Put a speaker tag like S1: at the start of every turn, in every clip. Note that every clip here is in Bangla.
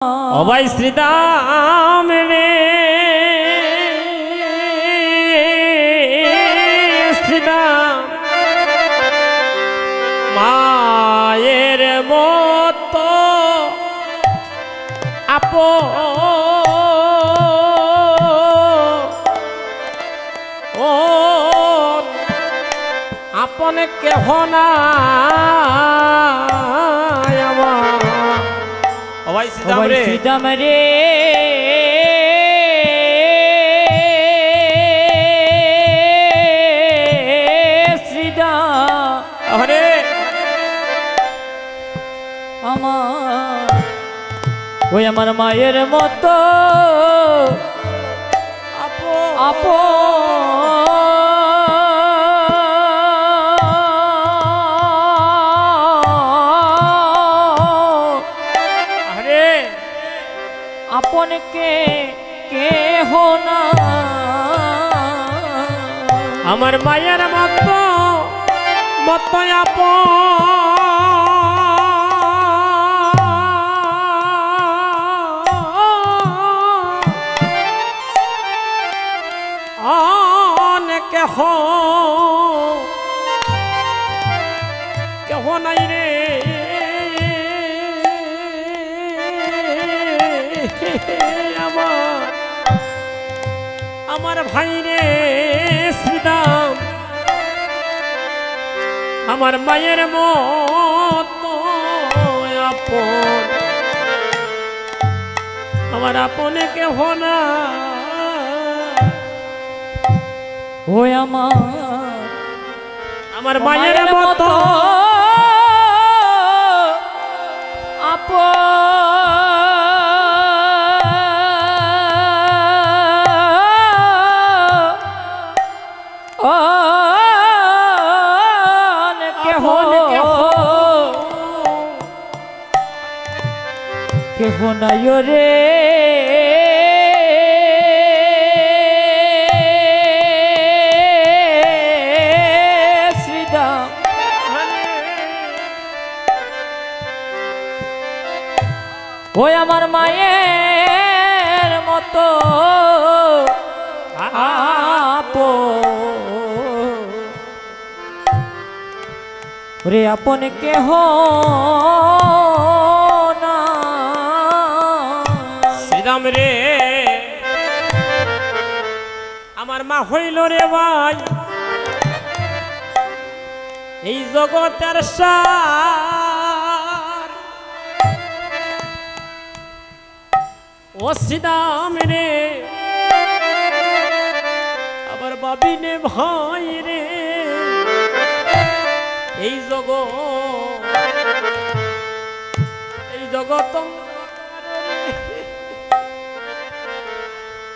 S1: ओ भाई श्रीदाम रे श्रीदाम मायेर मतो आपो ओ आपने केह ना
S2: सीताम रे
S1: श्रीदाम
S2: अरे
S1: ওই আমার মায়ের মতো
S2: আপো
S1: আপো আপন কেহ না
S2: আমার মায়ের মতো মতো আপন কেহ কেহ নাই রে আমার ভাই রে শ্রীদাম আমার মায়ের মতো আপন আমার আপনে কেহ না
S1: ওই
S2: আমার মায়ের মতো
S1: আপন কেহ নাই রে শ্রীদাম ওই আমার মায়ের মতো রে আপন কেহ
S2: শ্রীদাম রে আমার মা হইল রে ভাই এই জগতের সার ও শ্রীদাম রে আবার বাবিনে ভাই রে এই জগত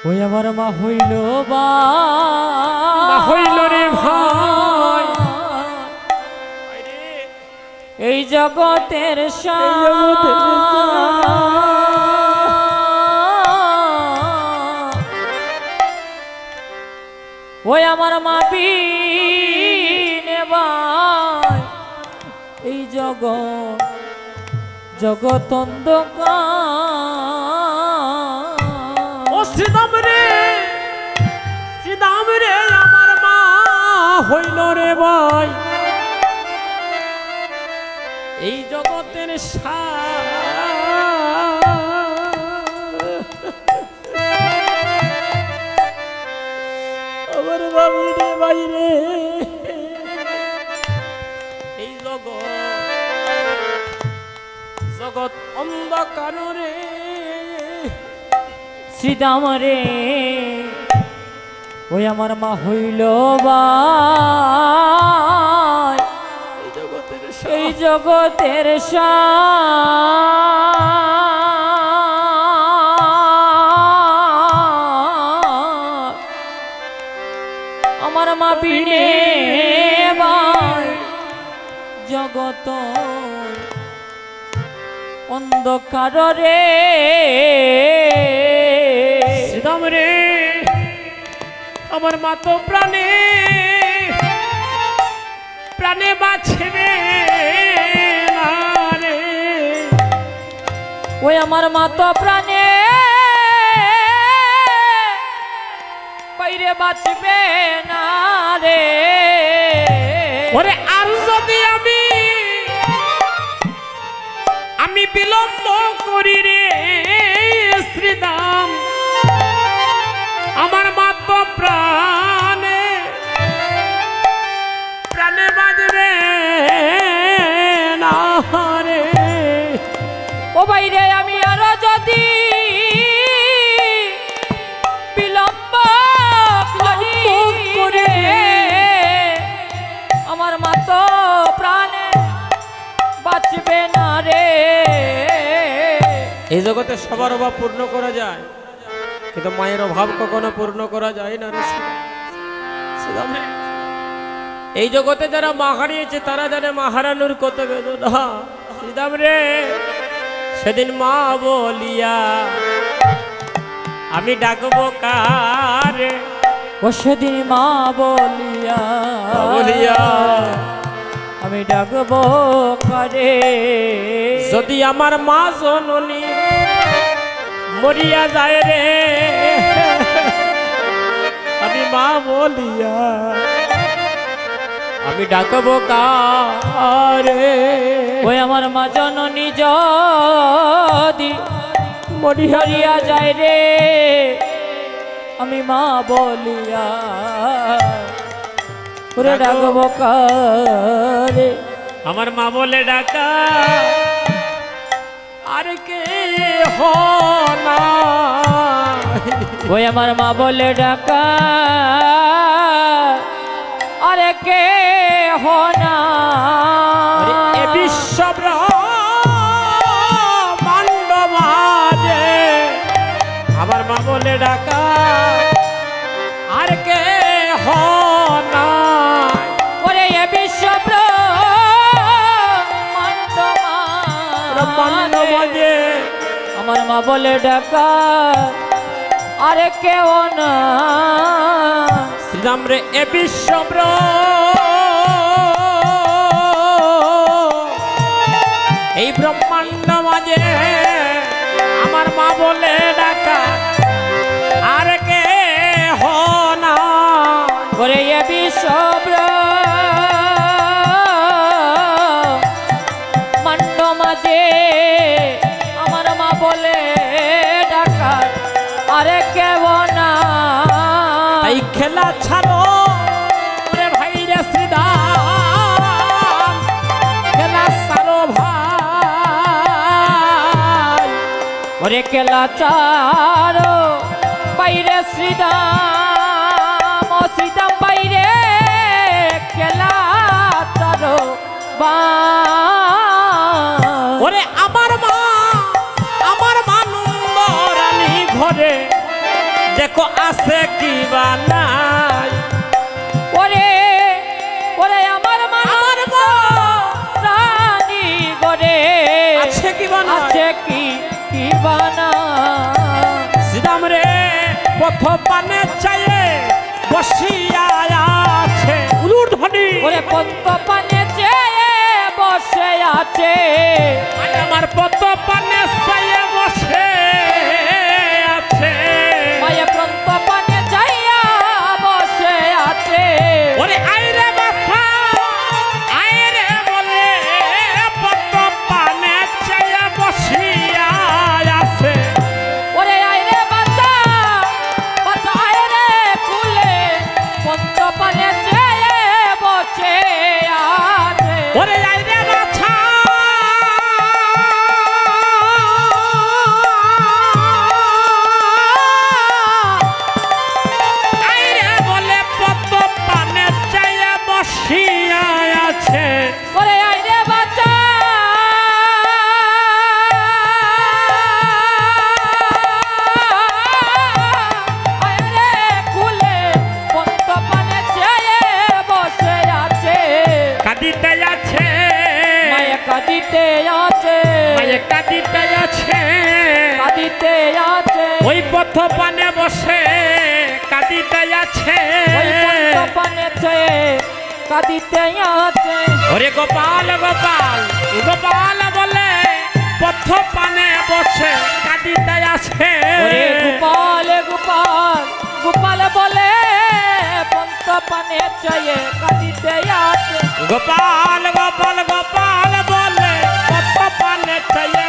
S1: ওই আমার মা হইল বা
S2: হইল রে ভাই
S1: এই জগতের ওই আমার মা বিনে ভাই এই জগৎ অন্ধকার
S2: ও শ্রীদাম রে আমার মা হইল রে ভাই এই জগতের আমার বাবু রে ভাই রে এই জগৎ অন্ধকার রে
S1: শ্রীদাম রে ওই আমার মা হইল বা এই জগতের আমার মা বিনে ভাই জগত অন্ধকার রে
S2: শ্রীদাম রে আমার মা তো প্রাণে প্রাণে বাঁচবে না রে
S1: ওই আমার মা তো প্রাণে বাইরে বাঁচবে না রে।
S2: ওরে আর যদি আমি বিলম্ব করি রে শ্রীদাম, আমার মা তো প্রাণে প্রাণে বাজবে না রে।
S1: ও বাইরে আমি আরো যদি বিলম্ব করি রে, আমার মা তো প্রাণে বাঁচবে না রে।
S2: এই জগতে সবার অভাব পূর্ণ করা যায়, কিন্তু মায়ের অভাব কখনো পূর্ণ করা যায় না রে শ্রীরাম রে। এই জগতে যারা মা হারিয়েছে তারা জানে মা হারানোর কত বেদনা শ্রীরাম রে। সেদিন মা বলিয়া আমি ডাকবো কারে,
S1: ও সেদিন মা বলিয়া আমি ডাকবো কারে।
S2: যদি আমার মা জননী মরিয়া যায় রে, আমি মা বলিয়া আমি ডাকবো কারে।
S1: ওই আমার মা জননী যদি মরিয়া যায় রে, আমি মা বলিয়া ওরে ডাকবো কারে।
S2: আমার মা বলে ডাকা আর কে না।
S1: ওই আমার মা বলে ডাকা আরে কে হনা।
S2: এ বিশ্ব ব্রহ্মাণ্ড মাঝে আমার মা বলে ডাকা আর কে হনা।
S1: ওরে এ বিশ্ব
S2: ব্রহ্মাণ্ড মাঝে
S1: আমার মা বলে ডাকা আরে কেউ না।
S2: শ্রীরাম রে এ বিশ্ব এই ব্রহ্মাণ্ড মাঝে আমার মা বলে ডাকা আর কে হনা।
S1: ওরে এ বিশ্ব ব্রহ্মাণ্ড মাঝে আমার মা বলে ডাকা আরে কেউ না।
S2: এই খেলা ছাড়ো রে ভাই রে শ্রীরাম, খেলা ছাড়ো ভাই।
S1: ওরে কেলা চারো বাইরে শ্রীরাম, ও শ্রীরাম বাইরে কেলা চারো
S2: ওরে আমার মা নন্দরানী ঘরে দেখো আছে কি বা নাই।
S1: ওরে ওরে আমার মা রানী গরে
S2: আছে কি বা নাই?
S1: আছে কি বানা।
S2: শ্রীরাম রে পথ পানে চায়ে বসিয়া আছে উলুধ্বনি।
S1: ওরে পন্ত পানে চেয়ে বসে আছে,
S2: আমার পথ পানে চায়ে বসে আছে।
S1: মায়ে পন্ত পানে চাইয়া বসে আছে।
S2: ওরে আইরে বাসা আইরে বলে পথ পানে চায়ে বসিয়া আছে।
S1: ওরে আইরে বাচ্চা বাচ্চা আইরে কুলে পন্ত পানে চেয়ে বসে আছে।
S2: ওরে আইরে বাছা আইরে বলে পদ্ম পানে চাইয়া বসিয়া আছে।
S1: ওরে আইরে বাচ্চা আইরে কুলে পন্ত পানে চেয়ে বসে আছে।
S2: কাঁদিতে আছে
S1: মায়ে কাঁদিতে আছে,
S2: মায়ে কাঁদিতে আছে।
S1: কাঁদিতে আছে।
S2: ওই পথ পানে বসে কাঁদিতে আছে।
S1: ওই পন্ত পানে চেয়ে কাঁদিতে আছে।
S2: ওরে গোপাল গোপাল গোপাল বলে পথ পানে বসে কাঁদিতে আসে
S1: ওরে গোপাল গোপাল গোপাল বলে পন্ত পানে চায়ে কাঁদিতে আসে
S2: গোপাল গোপাল গোপাল বলে পথ পানে চায়ে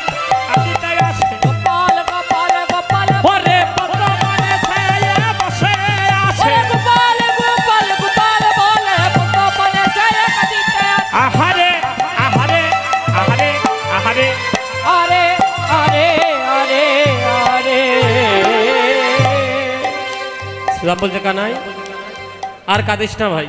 S2: কাঁদিতে আসে
S1: গোপাল গোপাল গোপাল
S2: ওরে পথ পানে চায়ে বসে আসে
S1: ওরে গোপাল গোপাল গোপাল বলে পন্ত পানে চায়ে কাঁদিতে আসে
S2: আহারে আহারে আহারে আহারে
S1: আরে আরে আরে আরে
S2: শ্রীরাম বলছে কানাই আর কাঁদিস না ভাই